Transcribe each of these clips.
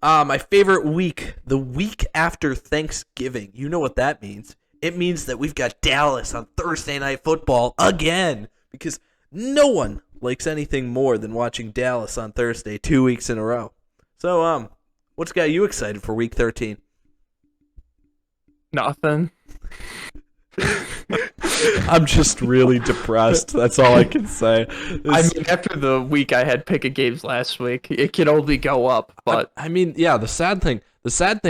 My favorite week, the week after Thanksgiving. You know what that means. It means that we've got Dallas on Thursday Night Football again, because no one likes anything more than watching Dallas on Thursday 2 weeks in a row. So, what's got you excited for week 13? Nothing. I'm just really depressed. That's all I can say. I mean, after the week I had pick of games last week, it can only go up. But I mean, yeah. The sad thing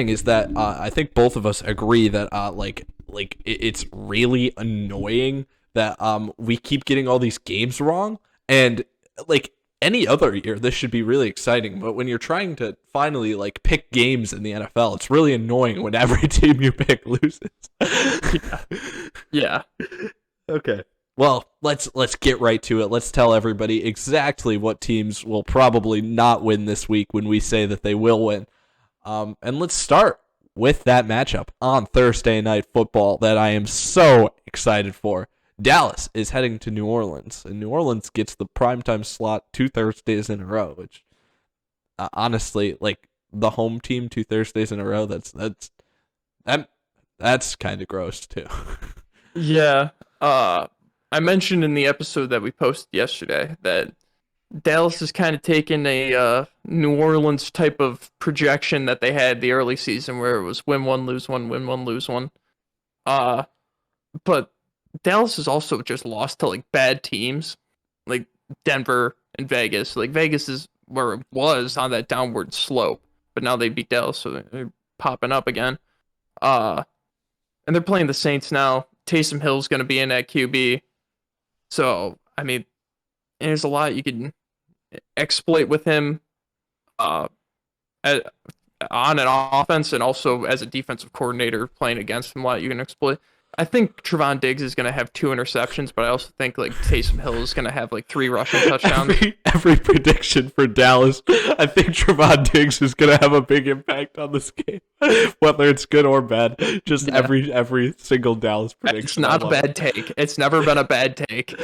is that I think both of us agree that it's really annoying that we keep getting all these games wrong, and like any other year this should be really exciting, but when you're trying to finally like pick games in the NFL, it's really annoying when every team you pick loses. yeah. Okay. Well, let's get right to it. Let's tell everybody exactly what teams will probably not win this week when we say that they will win. And let's start with that matchup on Thursday Night Football that I am so excited for. Dallas is heading to New Orleans, and New Orleans gets the primetime slot 2 Thursdays in a row, which honestly, like the home team 2 Thursdays in a row, that's kind of gross too. Yeah. I mentioned in the episode that we posted yesterday that Dallas is kind of taking a New Orleans type of projection that they had the early season where it was win one, lose one, win one, lose one. But Dallas has also just lost to like bad teams like Denver and Vegas. Like Vegas is where it was on that downward slope, but now they beat Dallas, so they're popping up again. And they're playing the Saints now. Taysom Hill's going to be in at QB. So, I mean, there's a lot you can exploit with him on an offense, and also as a defensive coordinator playing against him, a lot you can exploit. I think Trevon Diggs is going to have 2 interceptions, but I also think like Taysom Hill is going to have like 3 rushing touchdowns. Every prediction for Dallas, I think Trevon Diggs is going to have a big impact on this game, whether it's good or bad. Just every single Dallas prediction. It's not a bad take. It's never been a bad take.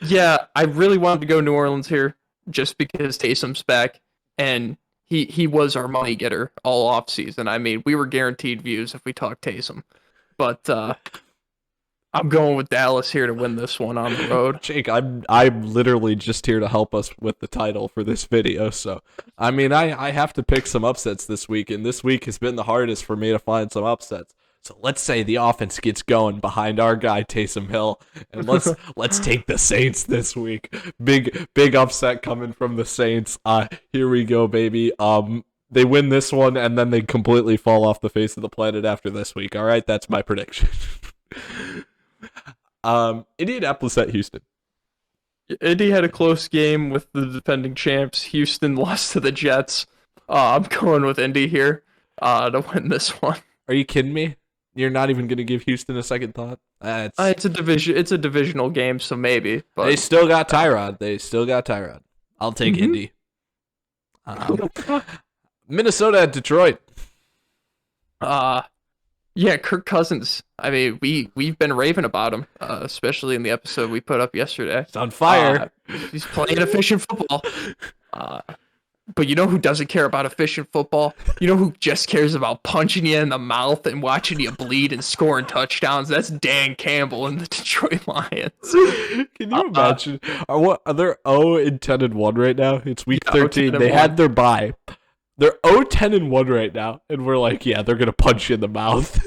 Yeah, I really wanted to go New Orleans here just because Taysom's back, and he was our money getter all off season. I mean, we were guaranteed views if we talked Taysom, but I'm going with Dallas here to win this one on the road. Jake, I'm literally just here to help us with the title for this video. So, I mean, I have to pick some upsets this week, and this week has been the hardest for me to find some upsets. So let's say the offense gets going behind our guy Taysom Hill, and let's take the Saints this week. Big upset coming from the Saints. Here we go, baby. They win this one, and then they completely fall off the face of the planet after this week. All right, that's my prediction. Indianapolis at Houston. Indy had a close game with the defending champs. Houston lost to the Jets. I'm going with Indy here to win this one. Are you kidding me? You're not even going to give Houston a second thought? It's a division. It's a divisional game, so maybe. But they still got Tyrod. I'll take Indy. Minnesota at Detroit. Yeah, Kirk Cousins. I mean, we've been raving about him, especially in the episode we put up yesterday. It's on fire. He's playing efficient football. But you know who doesn't care about efficient football? You know who just cares about punching you in the mouth and watching you bleed and scoring touchdowns? That's Dan Campbell and the Detroit Lions. Can you imagine? Are they 0-10-1 right now? It's week 13. They had their bye. They're 0-10-1 right now, and we're like, yeah, they're gonna punch you in the mouth.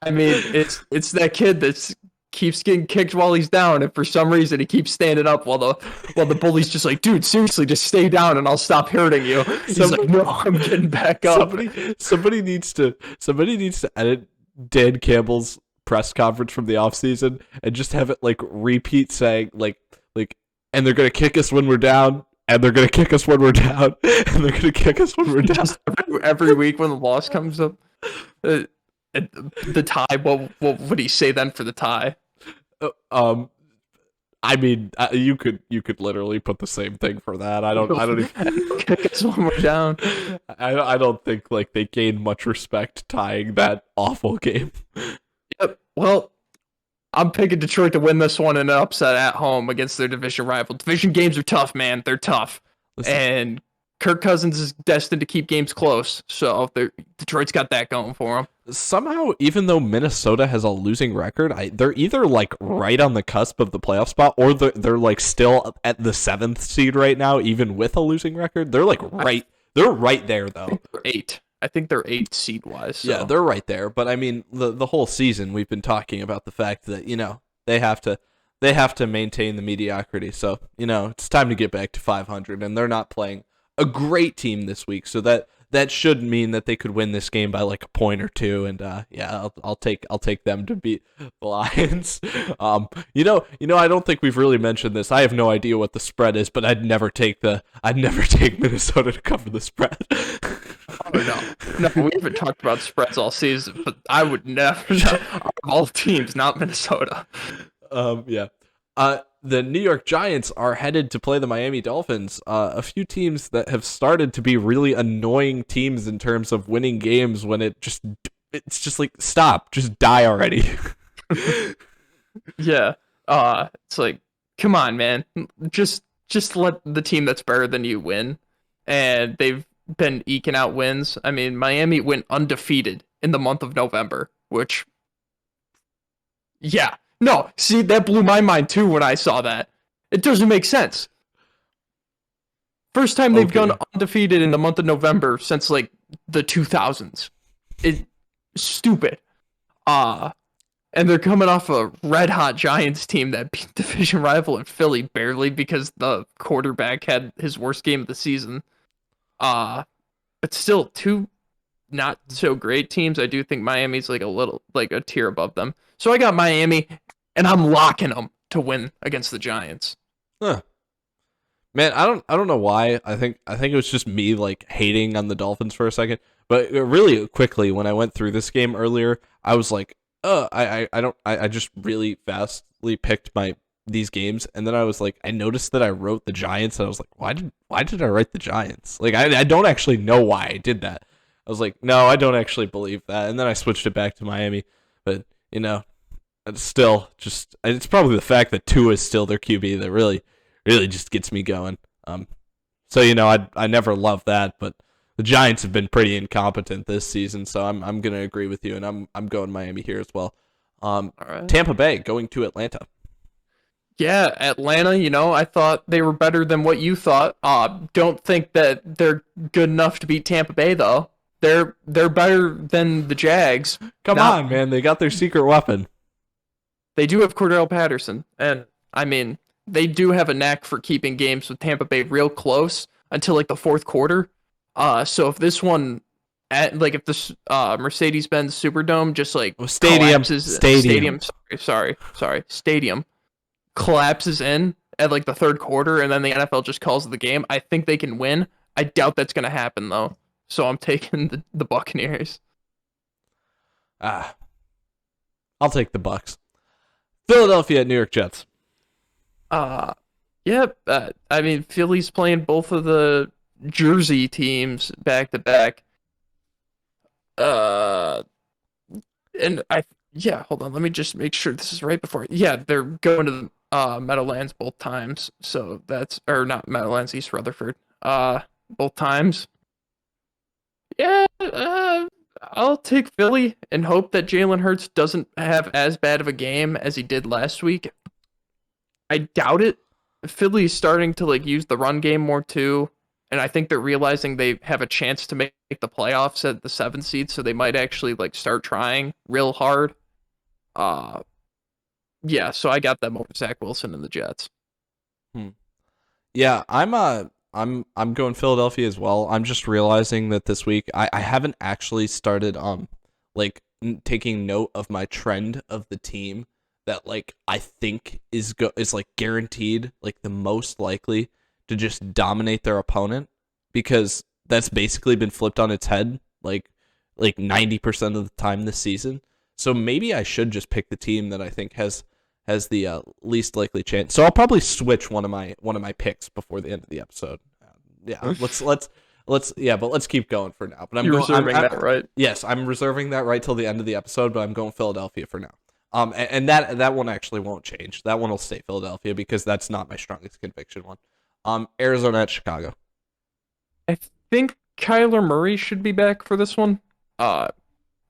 I mean, it's that kid that keeps getting kicked while he's down, and for some reason he keeps standing up while the bully's just like, dude, seriously, just stay down and I'll stop hurting you. He's like, no, I'm getting back up. Somebody needs to edit Dan Campbell's press conference from the offseason and just have it like repeat saying like, and they're gonna kick us when we're down. And they're going to kick us when we're down. And they're going to kick us when we're down. Every week when the loss comes up. The tie, what would he say then for the tie? I mean, you could literally put the same thing for that. I don't even kick us when we're down. I don't think like they gained much respect tying that awful game. Yep. Well, I'm picking Detroit to win this one in an upset at home against their division rival. Division games are tough, man. They're tough. Listen. And Kirk Cousins is destined to keep games close, so Detroit's got that going for them. Somehow, even though Minnesota has a losing record, they're either like right on the cusp of the playoff spot, or they're like still at the 7th seed right now, even with a losing record. They're like they're right there though. They're 8. I think they're 8 seed wise. So. Yeah, they're right there. But I mean, the whole season we've been talking about the fact that they have to maintain the mediocrity. So it's time to get back to 500, and they're not playing a great team this week, so that should mean that they could win this game by like a point or two, and I'll take them to beat the Lions. I don't think we've really mentioned this. I have no idea what the spread is, but I'd never take Minnesota to cover the spread. Oh, no, we haven't talked about spreads all season, but I would never. All teams, not Minnesota. The New York Giants are headed to play the Miami Dolphins, a few teams that have started to be really annoying teams in terms of winning games when it's just like, stop, just die already. Yeah. It's like, come on, man. Just let the team that's better than you win. And they've been eking out wins. I mean, Miami went undefeated in the month of November, which, yeah. No, see, that blew my mind too when I saw that. It doesn't make sense. First time they've gone undefeated in the month of November since like the 2000s. It's stupid. And they're coming off a red hot Giants team that beat division rival in Philly barely because the quarterback had his worst game of the season. But still, two not so great teams. I do think Miami's like a tier above them. So I got Miami, and I'm locking them to win against the Giants. Huh. Man, I don't know why. I think it was just me like hating on the Dolphins for a second. But really quickly, when I went through this game earlier, I was like, I just really fastly picked these games, and then I was like, I noticed that I wrote the Giants, and I was like, why did I write the Giants? Like, I don't actually know why I did that. I was like, no, I don't actually believe that, and then I switched it back to Miami. But it's still just, it's probably the fact that Tua is still their QB that really just gets me going. So I never loved that, but the Giants have been pretty incompetent this season, so I'm gonna agree with you, and I'm going Miami here as well. All right. Tampa Bay going to Atlanta. Yeah, Atlanta, I thought they were better than what you thought. Don't think that they're good enough to beat Tampa Bay, though. They're better than the Jags. Come on, man. They got their secret weapon. They do have Cordell Patterson, and, I mean, they do have a knack for keeping games with Tampa Bay real close until, like, the fourth quarter. So if this one, if this Mercedes-Benz Superdome just, like, Stadium collapses in at like the third quarter, and then the NFL just calls the game, I think they can win. I doubt that's gonna happen though, so I'm taking the Buccaneers. I'll take the Bucs. Philadelphia at New York Jets. I mean, Philly's playing both of the Jersey teams back to back. Hold on, let me just make sure this is right before. Yeah, they're going to the Meadowlands both times, so that's, or not Meadowlands, East Rutherford. Both times. Yeah, I'll take Philly and hope that Jalen Hurts doesn't have as bad of a game as he did last week. I doubt it. Philly's starting to like use the run game more too, and I think they're realizing they have a chance to make the playoffs at the 7th seed, so they might actually like start trying real hard. So I got them over Zach Wilson and the Jets. Yeah, I'm going Philadelphia as well. I'm just realizing that this week I haven't actually started taking note of my trend of the team that like I think is like guaranteed like the most likely to just dominate their opponent, because that's basically been flipped on its head like 90% of the time this season. So maybe I should just pick the team that I think has the least likely chance. So I'll probably switch one of my picks before the end of the episode. Let's keep going for now. But I'm reserving that right. Yes, I'm reserving that right till the end of the episode. But I'm going Philadelphia for now. And that one actually won't change. That one will stay Philadelphia because that's not my strongest conviction one. Arizona at Chicago. I think Kyler Murray should be back for this one. Uh,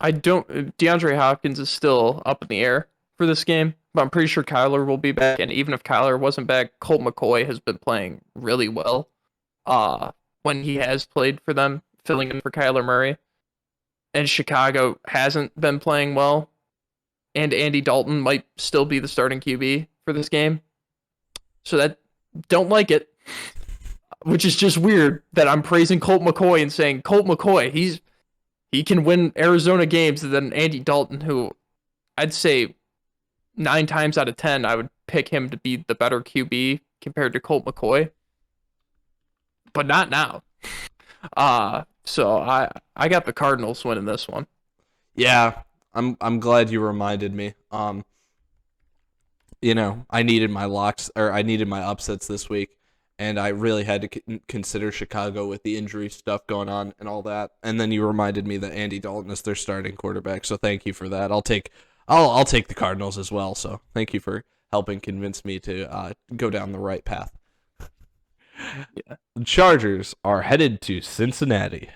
I don't. DeAndre Hopkins is still up in the air for this game, but I'm pretty sure Kyler will be back. And even if Kyler wasn't back, Colt McCoy has been playing really well. When he has played for them, filling in for Kyler Murray, and Chicago hasn't been playing well, and Andy Dalton might still be the starting QB for this game. So that don't like it, which is just weird that I'm praising Colt McCoy and saying Colt McCoy, he can win Arizona games, and then Andy Dalton, who I'd say 9 times out of 10 I would pick him to be the better QB compared to Colt McCoy, but not now. So I got the Cardinals winning this one. Yeah, I'm glad you reminded me. I needed my locks, or I needed my upsets this week, and I really had to consider Chicago with the injury stuff going on and all that. And then you reminded me that Andy Dalton is their starting quarterback, so thank you for that. I'll take the Cardinals as well. So thank you for helping convince me to go down the right path. Yeah. The Chargers are headed to Cincinnati.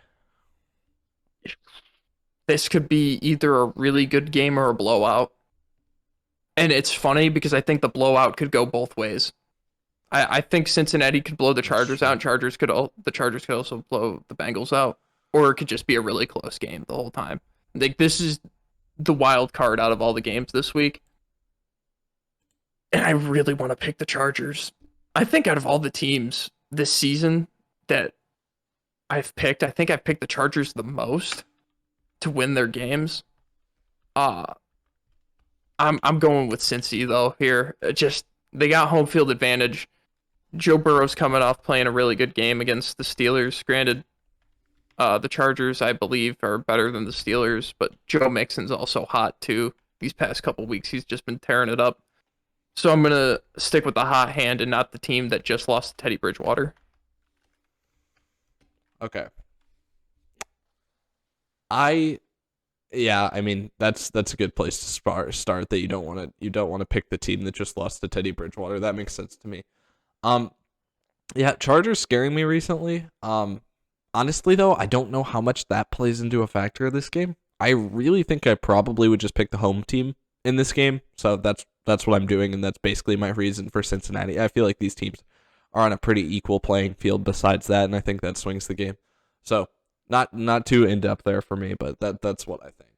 This could be either a really good game or a blowout. And it's funny because I think the blowout could go both ways. I think Cincinnati could blow the Chargers out, and the Chargers could also blow the Bengals out, or it could just be a really close game the whole time. Like, this is the wild card out of all the games this week, and I really want to pick the Chargers. I think out of all the teams this season that I've picked, I think I've picked the Chargers the most to win their games. I'm going with Cincy though here. Just they got home field advantage. Joe Burrow's coming off playing a really good game against the Steelers. Granted, the Chargers, I believe, are better than the Steelers, but Joe Mixon's also hot too. These past couple weeks, he's just been tearing it up. So I'm gonna stick with the hot hand and not the team that just lost to Teddy Bridgewater. Okay. I mean that's a good place to start. That you don't want to pick the team that just lost to Teddy Bridgewater. That makes sense to me. Yeah, Chargers scaring me recently. Honestly though, I don't know how much that plays into a factor of this game. I really think I probably would just pick the home team in this game. So that's what I'm doing, and that's basically my reason for Cincinnati. I feel like these teams are on a pretty equal playing field besides that, and I think that swings the game. So not too in depth there for me, but that's what I think.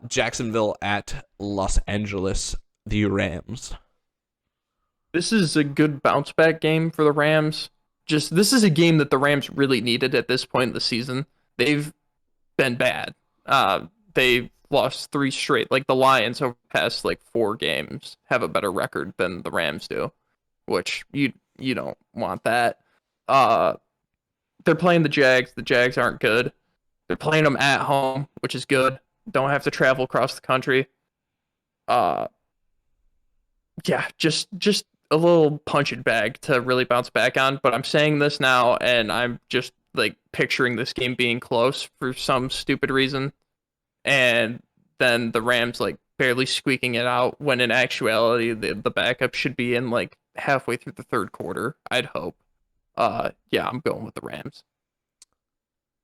Jacksonville at Los Angeles, the Rams. This is a good bounce back game for the Rams. This is a game that the Rams really needed at this point in the season. They've been bad. They've lost 3 straight. Like the Lions over the past 4 games have a better record than the Rams do, which you don't want that. They're playing the Jags. The Jags aren't good. They're playing them at home, which is good. Don't have to travel across the country. Yeah, just a little punch it bag to really bounce back on. But I'm saying this now, and I'm just picturing this game being close for some stupid reason, and then the Rams barely squeaking it out. When in actuality, the backup should be in halfway through the third quarter. I'd hope. Yeah, I'm going with the Rams.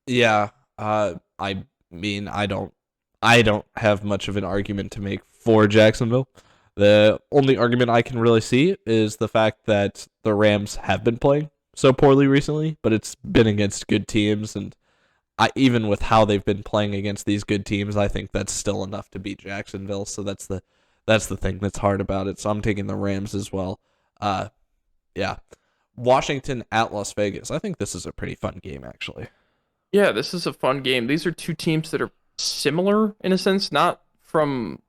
Yeah, I mean, I don't have much of an argument to make for Jacksonville. The only argument I can really see is the fact that the Rams have been playing so poorly recently, but it's been against good teams, and even with how they've been playing against these good teams, I think that's still enough to beat Jacksonville. So that's the thing that's hard about it. So I'm taking the Rams as well. Yeah. Washington at Las Vegas. I think this is a pretty fun game, actually. Yeah, this is a fun game. These are two teams that are similar in a sense, not from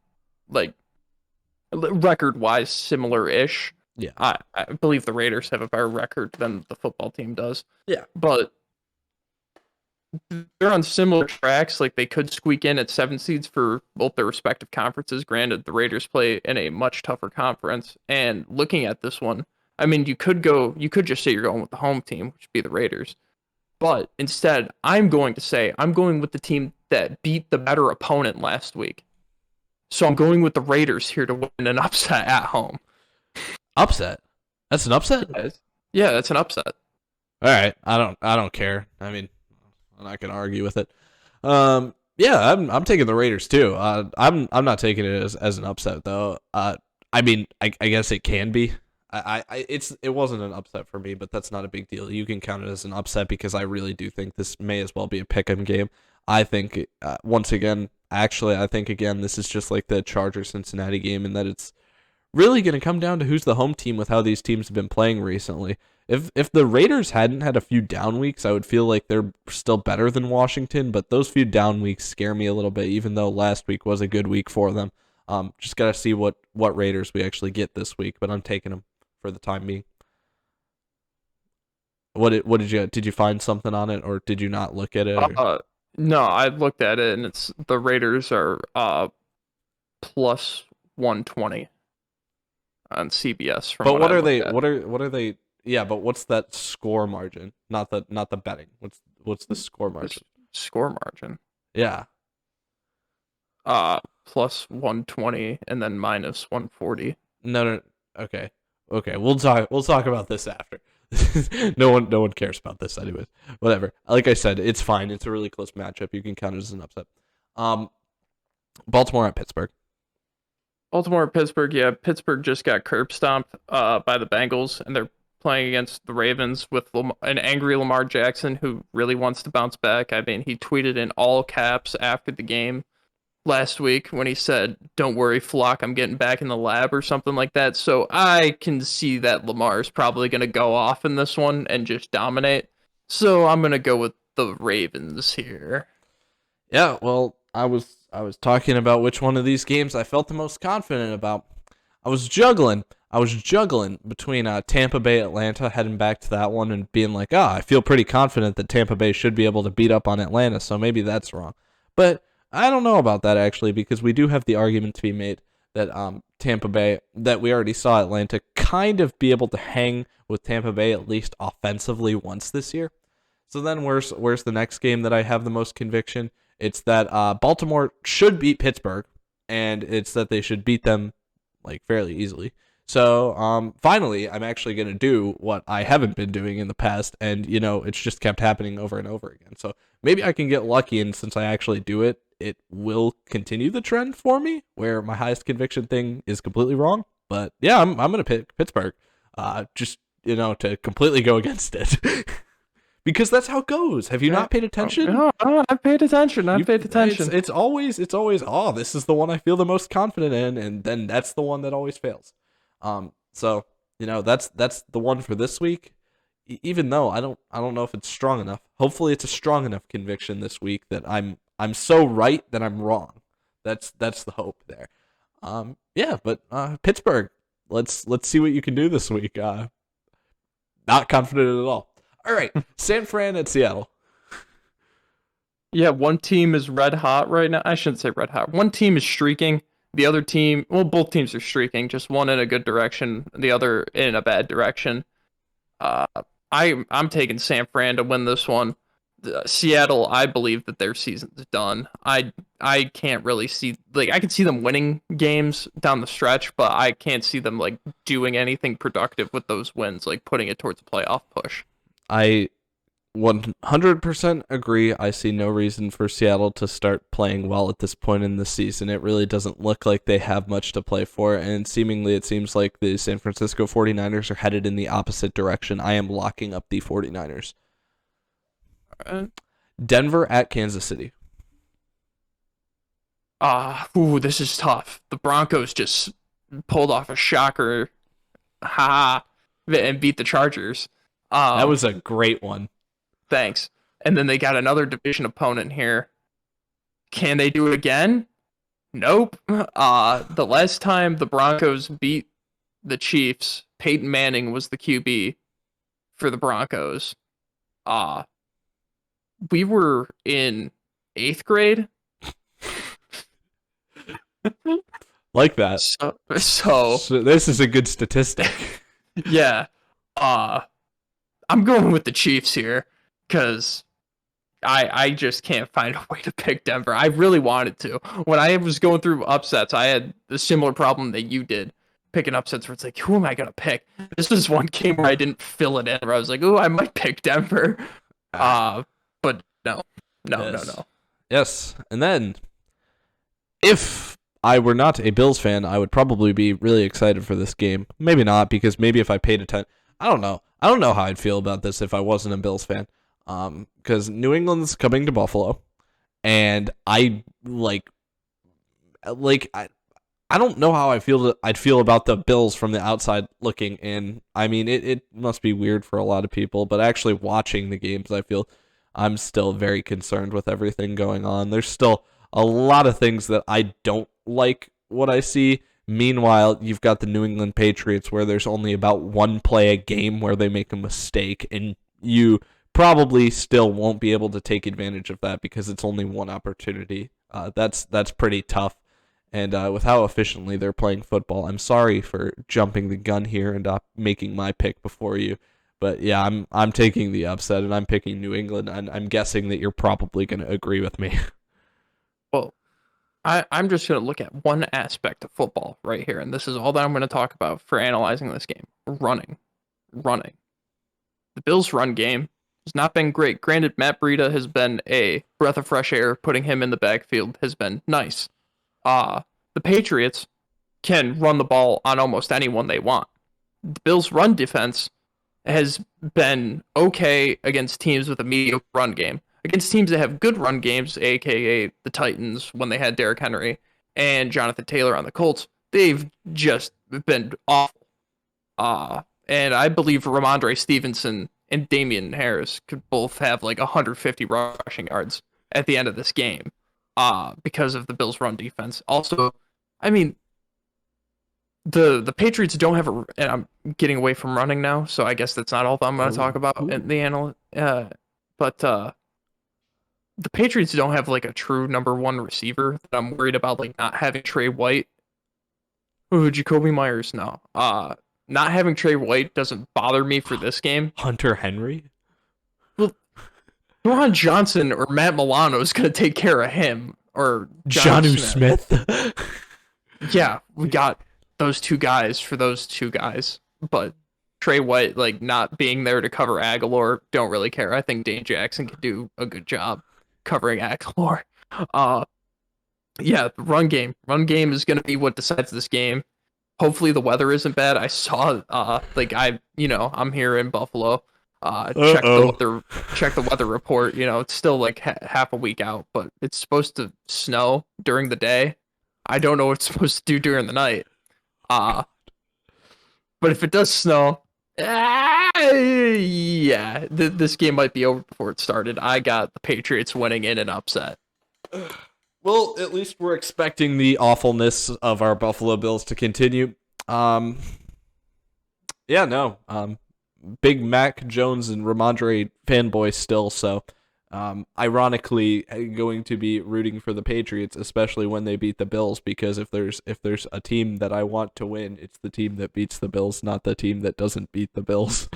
record-wise similar-ish. Yeah. I believe the Raiders have a better record than the football team does. Yeah. But they're on similar tracks. They could squeak in at 7 seeds for both their respective conferences. Granted, the Raiders play in a much tougher conference. And looking at this one, I mean, you could just say you're going with the home team, which would be the Raiders. But instead, I'm going with the team that beat the better opponent last week. So I'm going with the Raiders here to win an upset at home. Upset? That's an upset? Yeah, that's an upset. All right, I don't care. I mean, I'm not gonna argue with it. Yeah, I'm taking the Raiders too. I'm not taking it as an upset though. I mean, I guess it can be. It wasn't an upset for me, but that's not a big deal. You can count it as an upset because I really do think this may as well be a pick'em game. I think once again, actually, I think again this is just like the Chargers Cincinnati game, in that it's really going to come down to who's the home team with how these teams have been playing recently. If the Raiders hadn't had a few down weeks, I would feel like they're still better than Washington, but those few down weeks scare me a little bit, even though last week was a good week for them. Just got to see what Raiders we actually get this week, but I'm taking them for the time being. What did you find something on it, or did you not look at it? No, I looked at it and it's the Raiders are plus 120 on CBS. From But what are I they? looked at. What are they? Yeah, but what's that score margin? Not the betting. What's the score margin? Score margin? Yeah. Plus 120 and then minus 140. No. Okay. We'll talk about this after. No one cares about this anyways. Whatever. Like I said, it's fine. It's a really close matchup. You can count it as an upset. Baltimore at Pittsburgh. Baltimore, Pittsburgh. Yeah, Pittsburgh just got curb stomped by the Bengals, and they're playing against the Ravens with an angry Lamar Jackson who really wants to bounce back. I mean, he tweeted in all caps after the game last week when he said, "Don't worry, flock, I'm getting back in the lab," or something like that. So I can see that Lamar is probably going to go off in this one and just dominate. So I'm going to go with the Ravens here. Yeah, well, I was talking about which one of these games I felt the most confident about. I was juggling between Tampa Bay Atlanta, heading back to that one and being like, I feel pretty confident that Tampa Bay should be able to beat up on Atlanta, so maybe that's wrong. But I don't know about that actually, because we do have the argument to be made that Tampa Bay, that we already saw Atlanta kind of be able to hang with Tampa Bay at least offensively once this year. So then where's the next game that I have the most conviction? It's that Baltimore should beat Pittsburgh, and it's that they should beat them like fairly easily. So finally, I'm actually going to do what I haven't been doing in the past, and it's just kept happening over and over again. So maybe I can get lucky, and since I actually do it, it will continue the trend for me, where my highest conviction thing is completely wrong. But yeah, I'm going to pick Pittsburgh, just to completely go against it. Because that's how it goes. Have you not paid attention? No, I've paid attention. Paid attention. It's always, this is the one I feel the most confident in, and then that's the one that always fails. So that's the one for this week. Even though I don't know if it's strong enough. Hopefully, it's a strong enough conviction this week that I'm so right that I'm wrong. That's the hope there. Yeah, but Pittsburgh, let's see what you can do this week. Not confident at all. All right, San Fran at Seattle. Yeah, one team is red hot right now. I shouldn't say red hot. One team is streaking. The other team, well, both teams are streaking. Just one in a good direction, the other in a bad direction. I'm taking San Fran to win this one. Seattle, I believe that their season's done. I can't really see, like, I can see them winning games down the stretch, but I can't see them like doing anything productive with those wins, like putting it towards a playoff push. I 100% agree. I see no reason for Seattle to start playing well at this point in the season. It really doesn't look like they have much to play for, and seemingly it seems like the San Francisco 49ers are headed in the opposite direction. I am locking up the 49ers. Denver at Kansas City. This is tough. The Broncos just pulled off a shocker, and beat the Chargers. That was a great one. Thanks. And then they got another division opponent here. Can they do it again? Nope. The last time the Broncos beat the Chiefs, Peyton Manning was the QB for the Broncos. We were in 8th grade. Like that. So this is a good statistic. Yeah. I'm going with the Chiefs here because I just can't find a way to pick Denver. I really wanted to. When I was going through upsets, I had a similar problem that you did. picking upsets where it's like, who am I gonna pick? This was one game where I didn't fill it in, where I was like, oh, I might pick Denver. But no, Yes. no. Yes. And then, if I were not a Bills fan, I would probably be really excited for this game. Maybe not, because maybe if I paid attention, I don't know. I don't know how I'd feel about this if I wasn't a Bills fan. Because New England's coming to Buffalo, and I I don't know how I'd feel about the Bills from the outside looking in. I mean, it must be weird for a lot of people, but actually watching the games, I feel I'm still very concerned with everything going on. There's still a lot of things that I don't like what I see. Meanwhile, you've got the New England Patriots where there's only about one play a game where they make a mistake, and you probably still won't be able to take advantage of that because it's only one opportunity. That's pretty tough. And with how efficiently they're playing football, I'm sorry for jumping the gun here and making my pick before you. But yeah, I'm taking the upset, and I'm picking New England, and I'm guessing that you're probably going to agree with me. Well, I'm just going to look at one aspect of football right here, and this is all that I'm going to talk about for analyzing this game. Running. The Bills' run game has not been great. Granted, Matt Breida has been a breath of fresh air. Putting him in the backfield has been nice. The Patriots can run the ball on almost anyone they want. The Bills' run defense has been okay against teams with a mediocre run game. Against teams that have good run games, aka the Titans when they had Derrick Henry and Jonathan Taylor on the Colts, they've just been awful. And I believe Ramondre Stevenson and Damian Harris could both have like 150 rushing yards at the end of this game. Because of the Bills' run defense. Also, I mean, the Patriots don't have a, and I'm getting away from running now, so I guess that's not all that I'm going to talk about in the but the Patriots don't have like a true number one receiver that I'm worried about, like not having Trey White. Ooh, Jacoby Myers, no. Not having Trey White doesn't bother me for this game. Hunter Henry? Well, Ron Johnson or Matt Milano is going to take care of him, or Jonnu Smith. Yeah, we got those two guys for those two guys. But Trey White, like, not being there to cover Aguilar, don't really care. I think Dane Jackson can do a good job covering Aguilar. Yeah, the run game. Run game is going to be what decides this game. Hopefully the weather isn't bad. I saw, I'm here in Buffalo. Check the weather report. You know, it's still like half a week out, but it's supposed to snow during the day. I don't know what it's supposed to do during the night. But if it does snow, yeah, this game might be over before it started. I got the Patriots winning in an upset. Well, at least we're expecting the awfulness of our Buffalo Bills to continue. Big Mac Jones and Ramondre fanboy still, so ironically going to be rooting for the Patriots, especially when they beat the Bills, because if there's a team that I want to win, it's the team that beats the Bills, not the team that doesn't beat the Bills.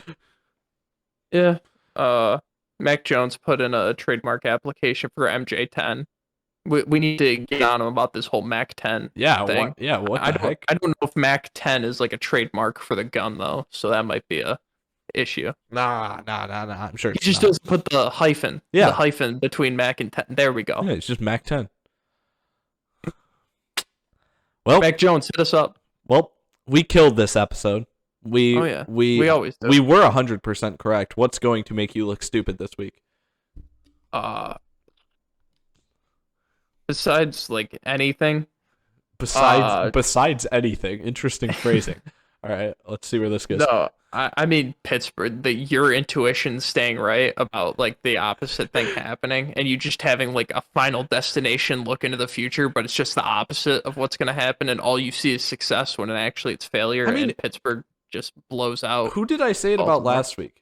Yeah. Mac Jones put in a trademark application for MJ10. We need to get on him about this whole Mac 10 thing. What the heck? I don't know if Mac 10 is like a trademark for the gun though, so that might be a issue. Nah. I'm sure he just doesn't put the hyphen. Yeah. The hyphen between Mac and 10. There we go. Yeah, it's just Mac 10. Well, Mac Jones, hit us up. Well, we killed this episode. We always do. We were 100% correct. What's going to make you look stupid this week? Besides like anything. Besides anything. Interesting phrasing. All right, let's see where this goes. No, I mean Pittsburgh. Your intuition staying right about like the opposite thing happening, and you just having like a final destination look into the future, but it's just the opposite of what's going to happen, and all you see is success when actually it's failure. I mean, and Pittsburgh just blows out. Who did I say it about last week?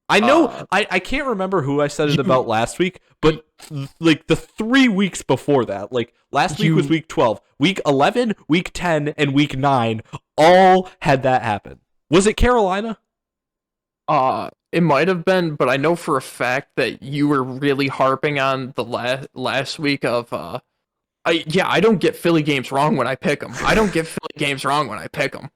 I know I can't remember who I said it about last week, but like the 3 weeks before that, like last week was week 12, week 11, week 10, and week 9 all had that happen. Was it Carolina? It might have been, but I know for a fact that you were really harping on the last week of I don't get Philly games wrong when I pick them. I don't get Philly games wrong when I pick them.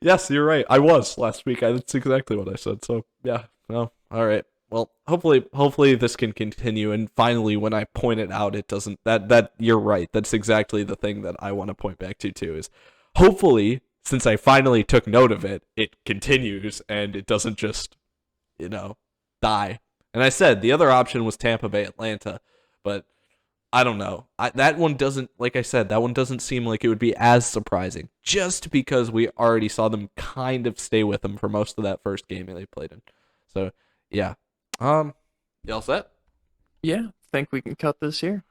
Yes, you're right. I was last week. That's exactly what I said. So yeah. Well, all right. Well, hopefully this can continue. And finally, when I point it out, it doesn't. That you're right. That's exactly the thing that I want to point back to too. Is hopefully, since I finally took note of it, it continues and it doesn't just, die. And I said the other option was Tampa Bay Atlanta, but I don't know. That one doesn't, like I said, that one doesn't seem like it would be as surprising, just because we already saw them kind of stay with them for most of that first game they played in. So yeah, you all set? Yeah, think we can cut this here.